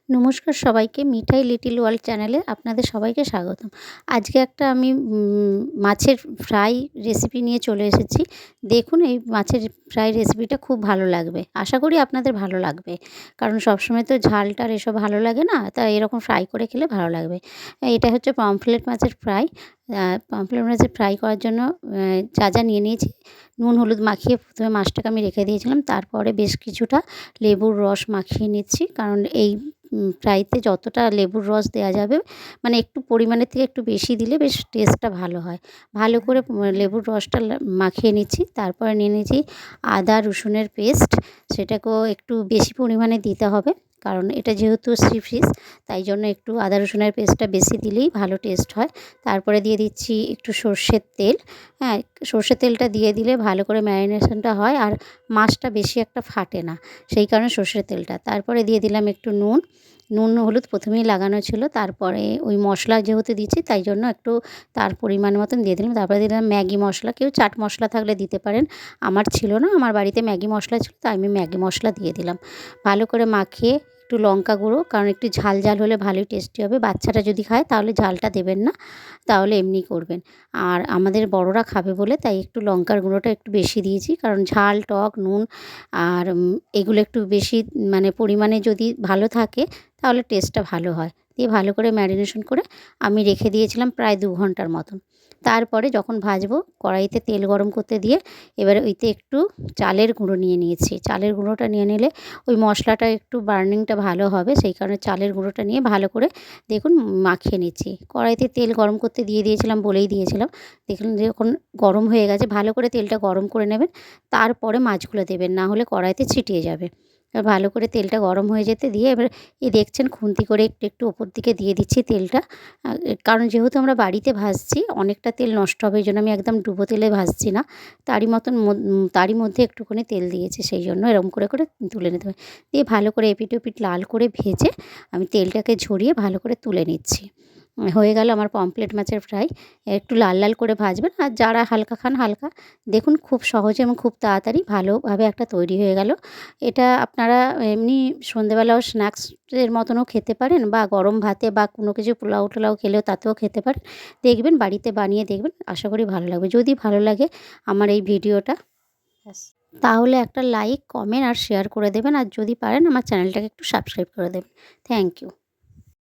নমস্কার সবাইকে, মিঠাই little world চ্যানেলে আপনাদের সবাইকে স্বাগতম। আজকে একটা আমি মাছের ফ্রাই রেসিপি নিয়ে চলে এসেছি। দেখুন, এই মাছের ফ্রাই রেসিপিটা খুব ভালো লাগবে। আশা করি আপনাদের ভালো লাগবে। কারণ সবসময় তো ঝাল-টাল এসব ভালো লাগে না, তাই এরকম ফ্রাই করে খেলে ভালো লাগবে। এটা হচ্ছে পমফ্রেট মাছের ফ্রাই। পমফ্রেট মাছের ফ্রাই করার জন্য যা নিয়ে নিয়েছি, নুন হলুদ মাখিয়ে প্রথমে মাছটাকে আমি রেখে দিয়েছিলাম। তারপরে বেশ কিছুটা লেবুর রস মাখিয়ে নিচ্ছি, কারণ এই ফ্রাইতে যতটা লেবুর রস দেওয়া যাবে, মানে একটু পরিমাণের থেকে একটু বেশি দিলে বেশ টেস্টটা ভালো হয়। ভালো করে লেবুর রসটা মাখিয়ে নিচ্ছি। তারপরে নিয়ে নিয়েছি আদা রসুনের পেস্ট, সেটাকেও একটু বেশি পরিমাণে দিতে হবে, কারণ এটা যেহেতু সি ফিশ, তাই জন্য একটু আদা রসুনের পেস্টটা বেশি দিলেই ভালো টেস্ট হয়। তারপরে দিয়ে দিচ্ছি একটু সর্ষের তেল। হ্যাঁ, সর্ষের তেলটা দিয়ে দিলে ভালো করে ম্যারিনেশনটা হয়, আর মাছটা বেশি একটা ফাটে না, সেই কারণে সর্ষের তেলটা। তারপরে দিয়ে দিলাম একটু নুন হলুদ প্রথমেই লাগানো ছিল। তারপরে ওই মশলা যেহেতু দিচ্ছি, তাই জন্য একটু তার পরিমাণ মতন দিয়ে দিলাম। তারপরে দিলাম ম্যাগি মশলা, কেউ চাট মশলা থাকলে দিতে পারেন। আমার ছিল না, আমার বাড়িতে ম্যাগি মশলা ছিল, তাই আমি ম্যাগি মশলা দিয়ে দিলাম। ভালো করে মাখিয়ে একটু লঙ্কা গুঁড়ো, কারণ একটু ঝাল ঝাল হলে ভালোই টেস্টি হবে। বাচ্চারা যদি খায় তাহলে ঝালটা দেবেন না, তাহলে এমনি করবেন। আর আমাদের বড়রা খাবে বলে তাই একটু লঙ্কার গুঁড়োটা একটু বেশি দিয়েছি, কারণ ঝাল, টক, নুন আর এগুলো একটু বেশি মানে পরিমাণে যদি ভালো থাকে তাহলে টেস্টটা ভালো হয়। দিয়ে ভালো করে ম্যারিনেশন করে আমি রেখে দিয়েছিলাম প্রায় 2 ঘন্টার মতন। তারপরে যখন ভাজবো, কড়াইতে তেল গরম করতে দিয়ে এবারে ওইতে একটু চালের গুঁড়ো নিয়ে নিয়েছি। চালের গুঁড়োটা নিয়ে নিলে ওই মশলাটা একটু বার্নিংটা ভালো হবে, সেই কারণে চালের গুঁড়োটা নিয়ে ভালো করে দেখুন মাখিয়ে নিচ্ছি। কড়াইতে তেল গরম করতে দিয়ে দিয়েছিলাম, বলেই দিয়েছিলাম। দেখুন যখন গরম হয়ে গেছে, ভালো করে তেলটা গরম করে নেবেন, তারপরে মাছগুলো দেবেন, না হলে কড়াইতে ছিটিয়ে যাবে। ভালো করে তেলটা গরম হয়ে যেতে দিয়ে এবার এই দেখছেন খুন্তি করে একটু একটু ওপর দিকে দিয়ে দিচ্ছি তেলটা। কারণ যেহেতু আমরা বাড়িতে ভাজছি, অনেকটা তেল নষ্ট হবে, এই জন্য আমি একদম ডুবো তেলে ভাজছি না। তারই মধ্যে একটুখানি তেল দিয়েছি, সেই জন্য এরকম করে করে তুলে নিতে হবে। দিয়ে ভালো করে এপিঠ ওপিঠ লাল করে ভেজে আমি তেলটাকে ঝরিয়ে ভালো করে তুলে নিচ্ছি। হয়ে গেল আমার পমফ্রেট মাছের ফ্রাই। একটু লাল লাল করে ভাজবেন, আর যারা হালকা খান হালকা। দেখুন খুব সহজে এবং খুব তাড়াতাড়ি ভালোভাবে একটা তৈরি হয়ে গেল। এটা আপনারা এমনি সন্ধেবেলাও স্ন্যাক্সের মতনও খেতে পারেন, বা গরম ভাতে বা কোনো কিছু পোলাও টোলাও খেলেও তাতেও খেতে পারেন। দেখবেন, বাড়িতে বানিয়ে দেখবেন, আশা করি ভালো লাগবে। যদি ভালো লাগে আমার এই ভিডিওটা, ব্যাস, তাহলে একটা লাইক, কমেন্ট আর শেয়ার করে দেবেন। আর যদি পারেন আমার চ্যানেলটাকে একটু সাবস্ক্রাইব করে দেবেন। Thank you.